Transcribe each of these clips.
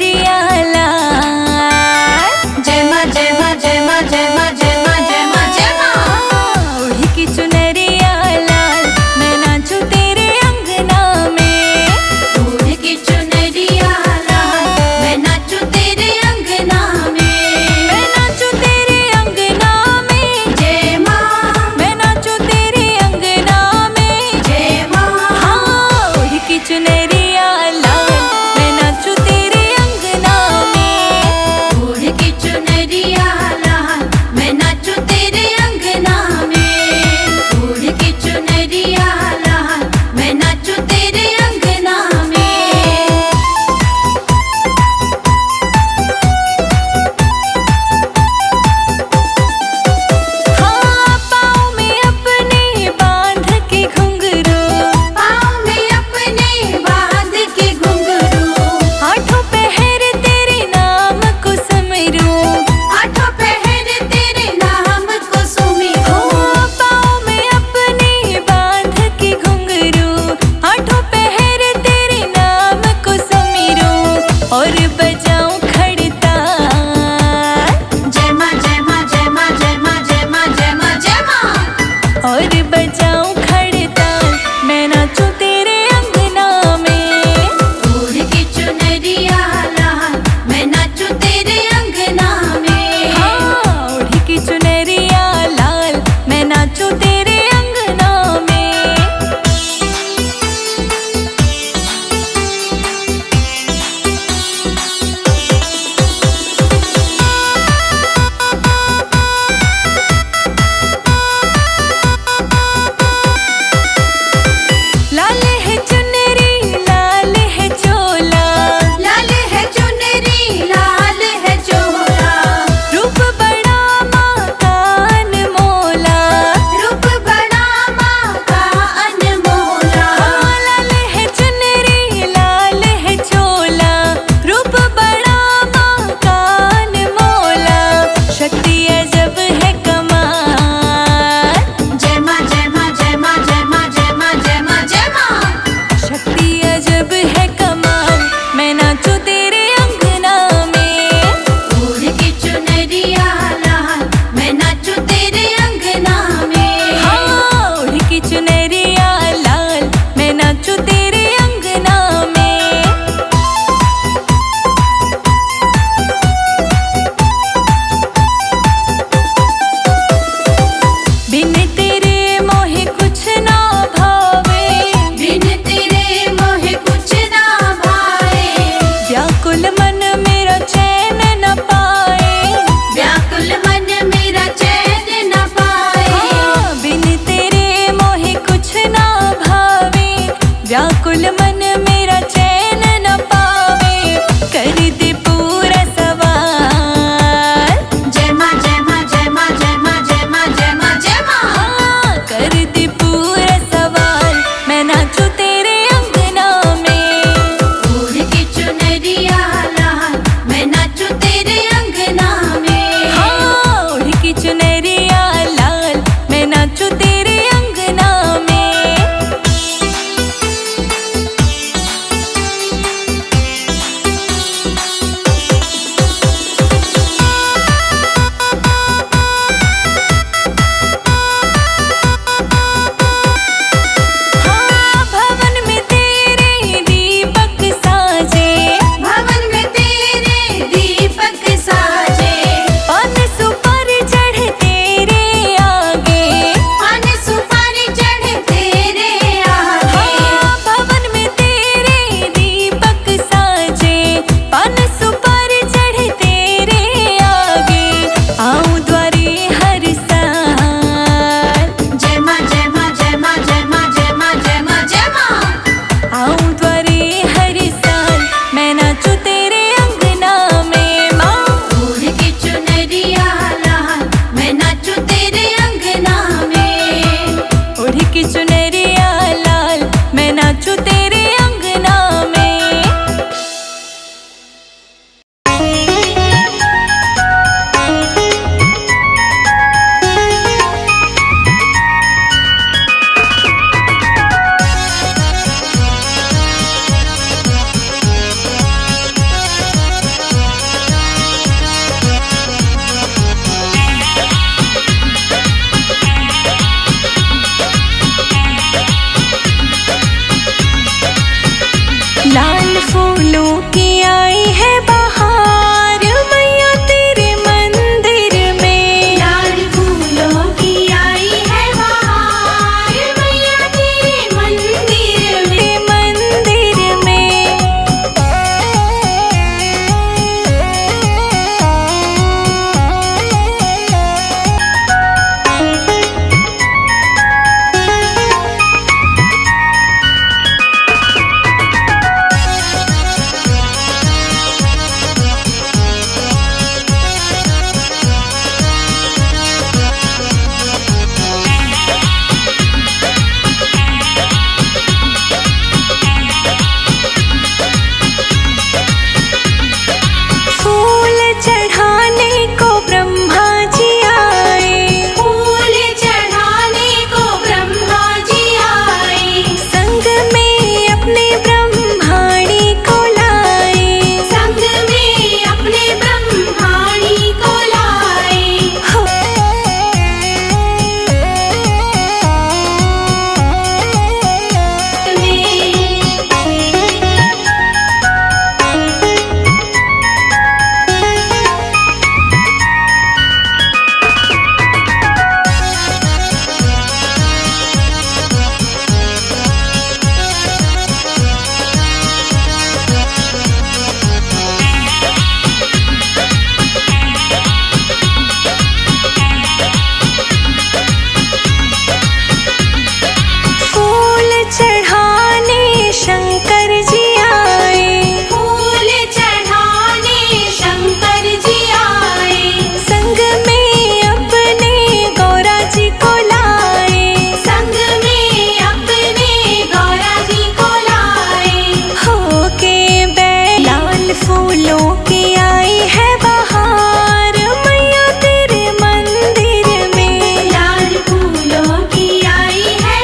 चुनरिया लाल। जय माँ जय माँ जय माँ जय माँ जय माँ जय माँ जय माँ। ओढ़ की चुनरिया लाल मैं नाचूं तेरे अंगना में। ओढ़ की चुनरिया लाल मैं नाचूं तेरे अंगना में। मैं नाचूं तेरे अंगना में। जय माँ मैं नाचूं तेरे अंगना में। जय माँ। हाँ ओढ़ की चुनरिया लाल मैं नाचूं तेरे अंगना में। फूलों की आई है बहार मैया तेरे मंदिर में। लाल फूलों की आई है।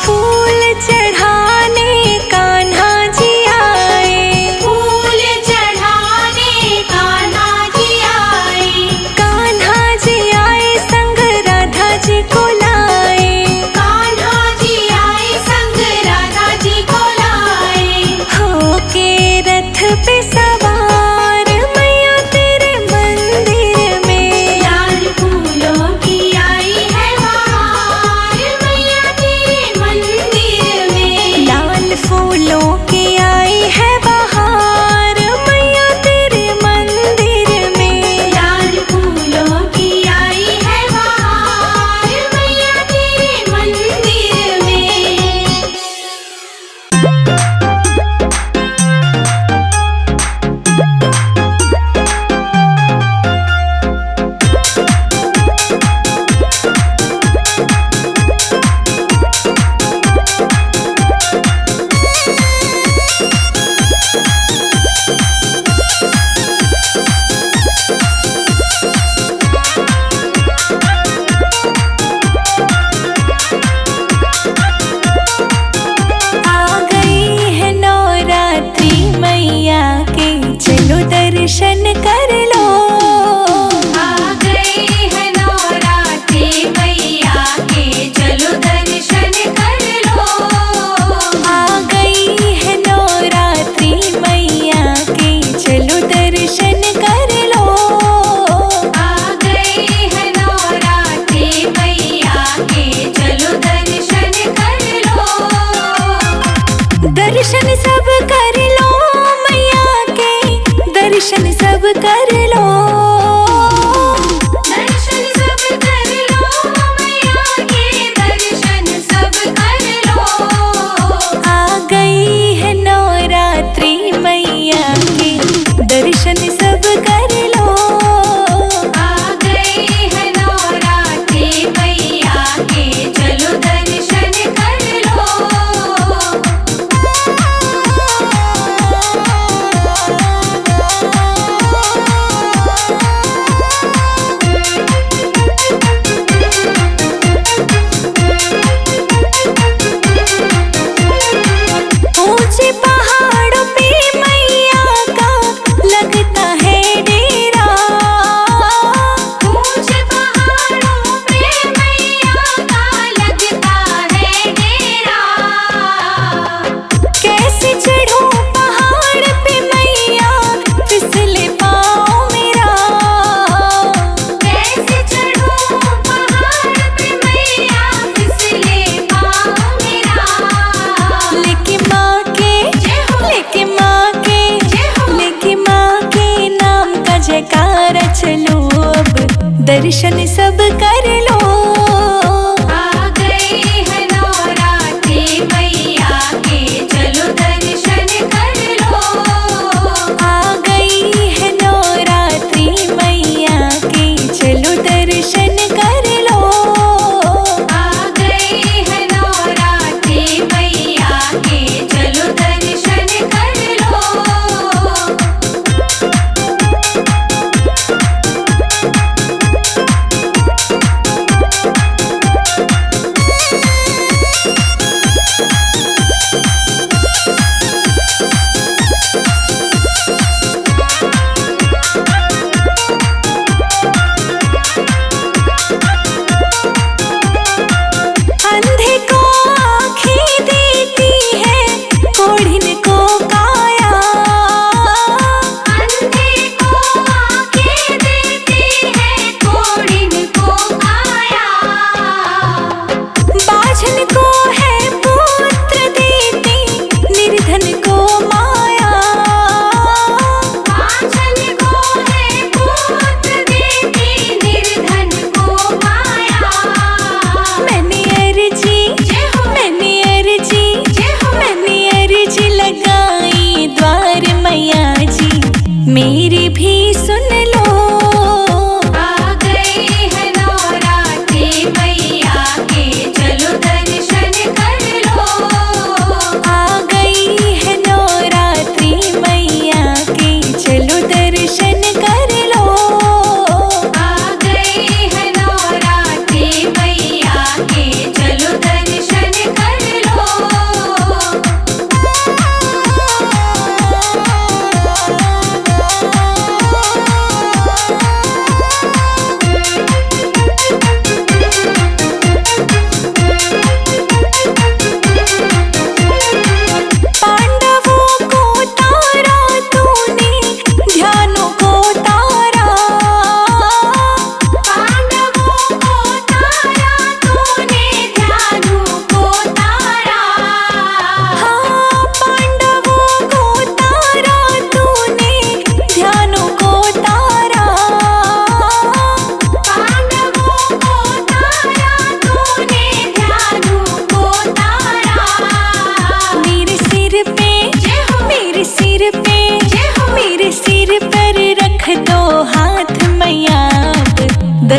फूल चढ़ाने कान्हा जी आए। फूल चढ़ाने कान्हा जी आए। कान्हा जी आए संग राधा जी को लाए। कान्हा जी आए संग राधा जी को लाए। होके रथ पे सवार मैया तेरे मंदिर में। लाल फूलों की आई है बहार मैया तेरे मंदिर में। लाल फूलों की आई है बहार मैया तेरे मंदिर में। लाल फूलों की आई है बहार मैया तेरे मंदिर में। आ गई है नवरात्रि मैया के चलो दर्शन कर लो। आ गई है नवरात्रि मैया के चलो दर्शन कर लो। आ गई है नवरात्रि मैया के चलो दर्शन कर लो। आ गई है नवरात्रि मैया के चलो दर्शन कर लो। दर्शन सब कर लो मैया के दर्शन सब कर लो। दर्शन सब कर लो मैया के दर्शन सब कर लो। आ गई है नवरात्रि मैया के दर्शन सब कर लो। आ गई है नवरात्रि मैया के चलो दर्शन कर लो। ऊंचे पहाड़ों पे मैया का लगता है डेरा। ऊंचे पहाड़ों पे मैया का लगता है डेरा। कैसे चढ़ूं पहाड़ पे मैया फिसले पाँव मेरा। कैसे चढ़ूं पहाड़ पे मैया फिसले पाँव मेरा। लेके माँ के जय हो। लेके माँ के जय हो। लेके माँ के नाम का जयकारा चलो अब दर्शन सब कर लो। आ गई है नवरात्रि मैया के चलो दर्शन कर लो। आ गई है नवरात्रि मैया के चलो दर्शन कर लो। आ गई है नवरात्रि मैया के चलो दर्शन कर लो।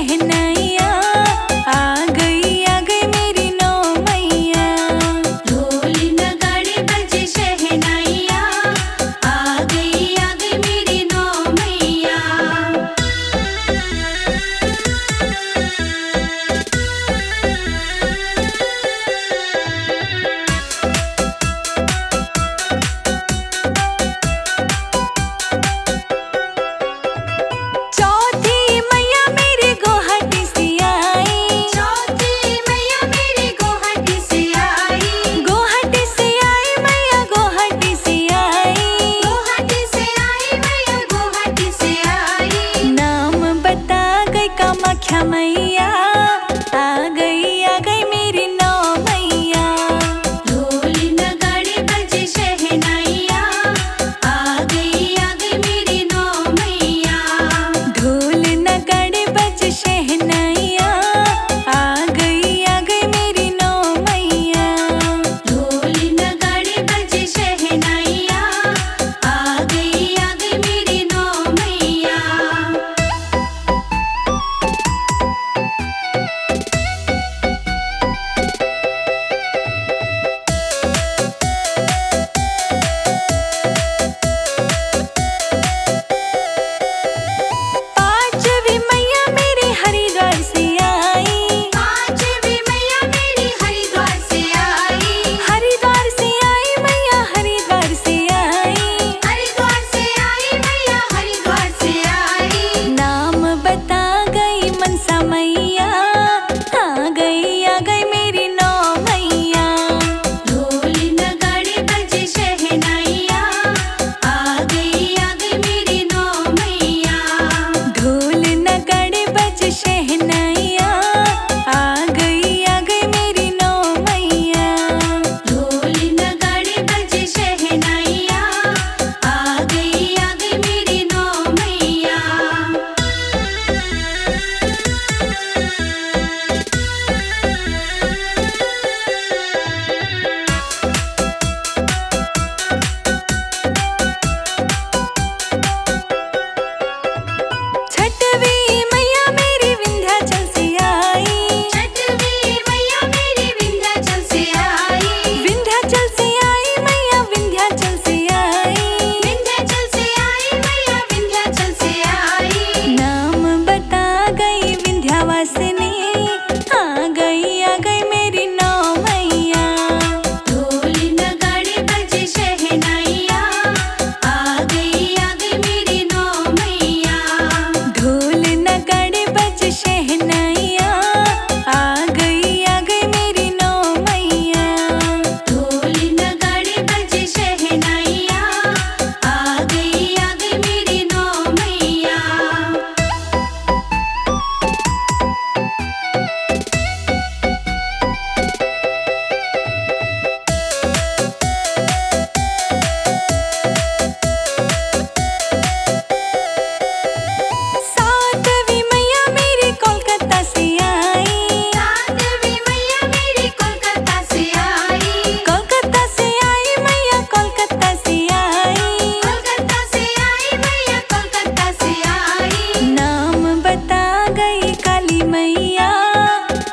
शहनाइया, आ गई मेरी नौ मैया। ढोल नगाड़े बजे शहनाइया, आ गई मेरी नौ मैया। चौथी मैया मेरी गुवाहाटी से आई, चौथी मैया मेरी गुवाहाटी से आई, गुवाहाटी से आई मैया, गुवाहाटी से आई। गुवाहाटी से आई मैया, गुवाहाटी से आई। नाम बता गई कामाख्या मैया, आ गई मेरी नौ मैया। ढोल नगाड़े बजे शहनाइया, आ गई मेरी नौ मैया। ढोल नगाड़े बज गई मैया,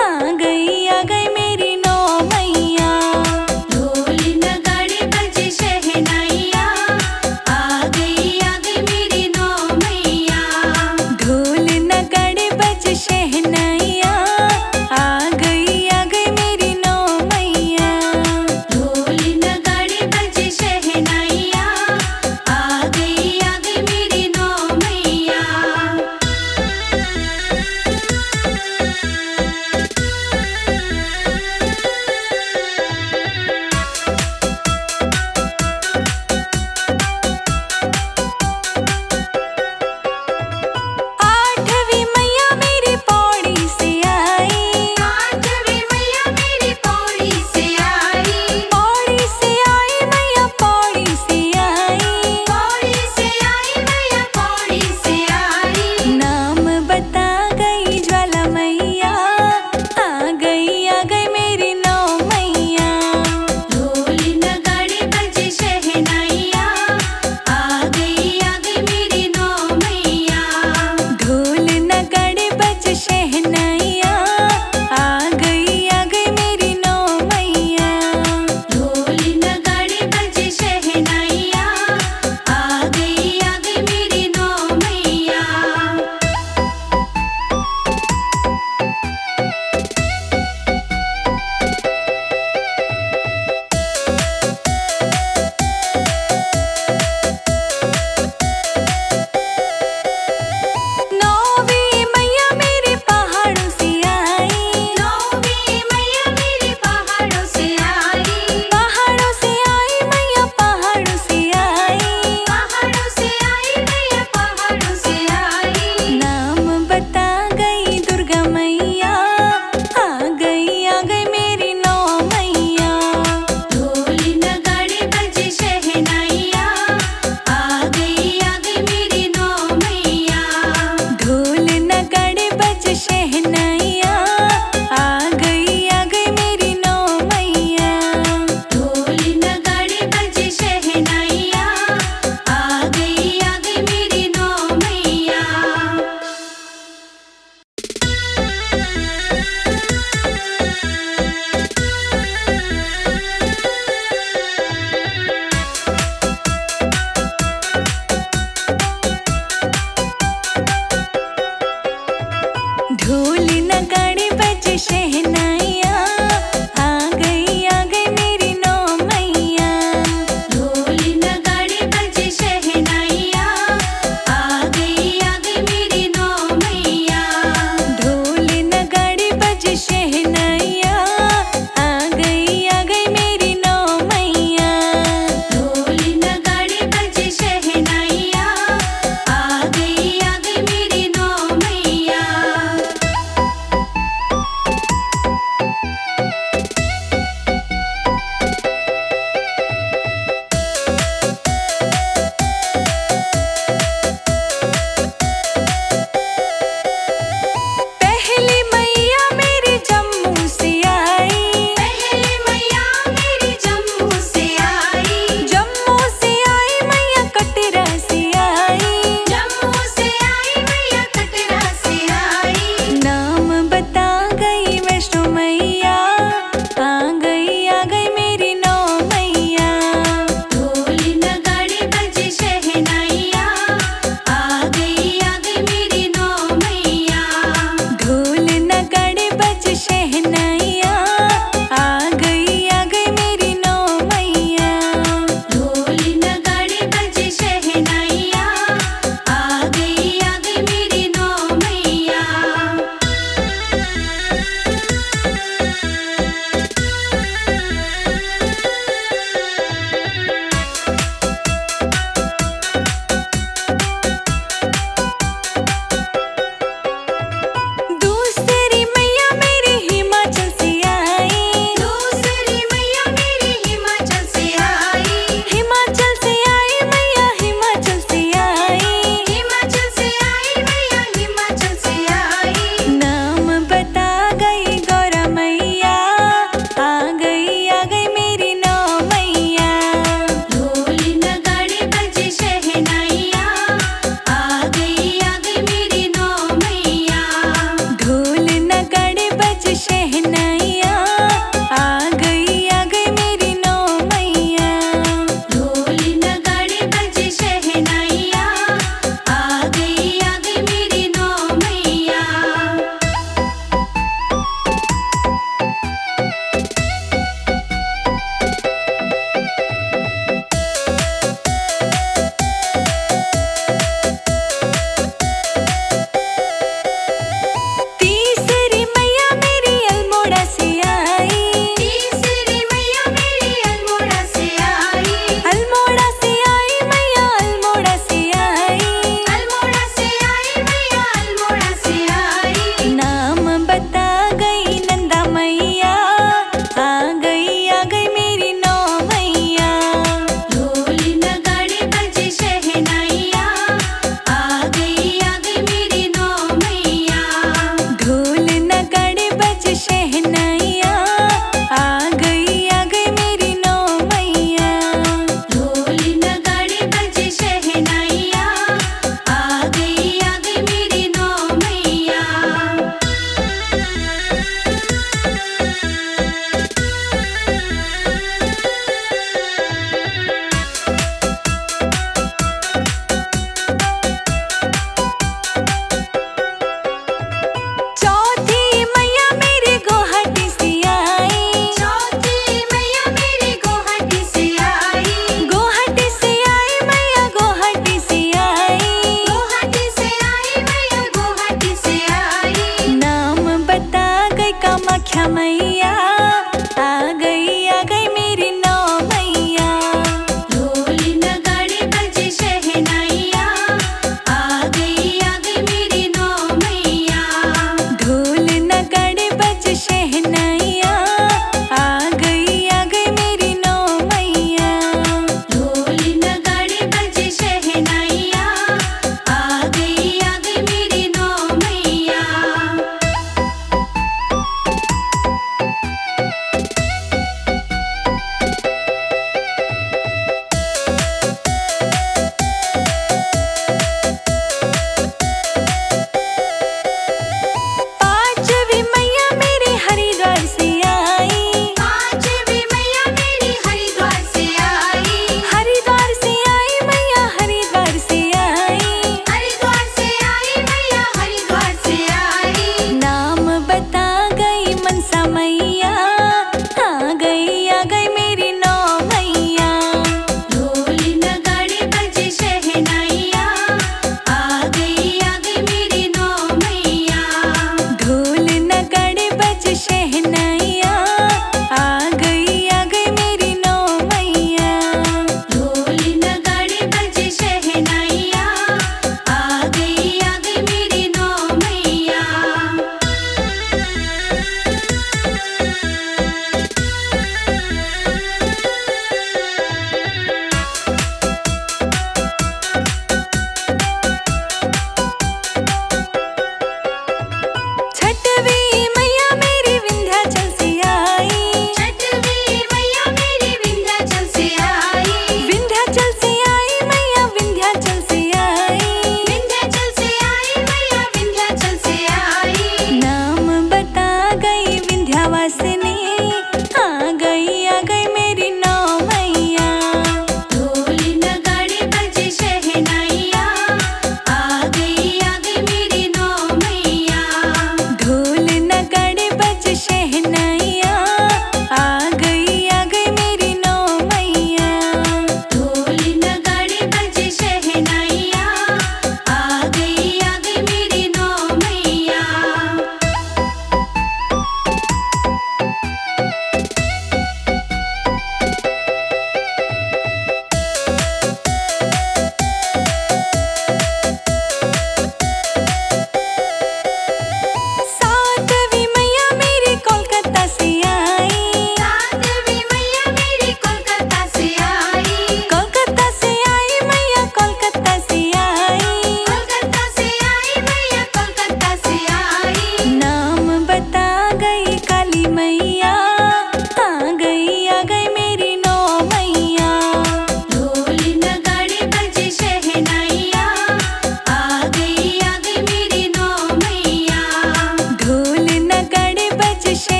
आ गई मेरी नौ मैया। ढोल नगाड़े बजे शहनाइया, आ गई मेरी नौ मैया। ढोल नगाड़े बज शहनाइया, आ गई मेरी नौ मैया। ढोल नगाड़े बजे शहनाइया, आ गई मेरी नौ मैया। आठवीं मैया मेरी पौड़ी से आई, आठवीं मैया मेरी पौड़ी से आई। पौड़ी से आई मैया, पौड़ी से आई। पौड़ी से आई मैया, पौड़ी से आई। नाम बता गई ज्वाला मैया, आ गई मेरी नौ मैया। ढोल नगाड़े बजे शहनाइया, आ गई मेरी नौ मैया। ढोल नगाड़े बज शहनाइया, आ गई मेरी नौ मैया। ढोल नगाड़े बजे शहनाइया, आ गई मेरी नौ मैया। नौवीं मैया मेरे पहाड़ों से आई, नौवीं मैया मेरे पहाड़ों से आई। पहाड़ों से आई मैया, पहाड़ों से आई। पहाड़ों से आई मैया, पहाड़ों से आई। नाम बता गई दुर्गा मैया, आ गई मेरी नौ मैया। ढोल नगाड़े बजे शहनाइया, आ गई मेरी नौ मैया। ढोल नगाड़े बज शहनाइया, आ गई मेरी नौ मैया। ढोल नगाड़े बजे शहनाइया, आ गई मेरी नौ मैया। ढोल नगाड़े बज शहनाइया, आ गई मेरी नौ मैया। ढोल नगाड़े बजे शहनाइया, आ गई मेरी नौ मैया। ढोल नगाड़े बज शहनाइया, आ गई मेरी नौ मैया। ढोल नगाड़े बजे शहनाइया, आ गई मेरी नौ मैया। मैया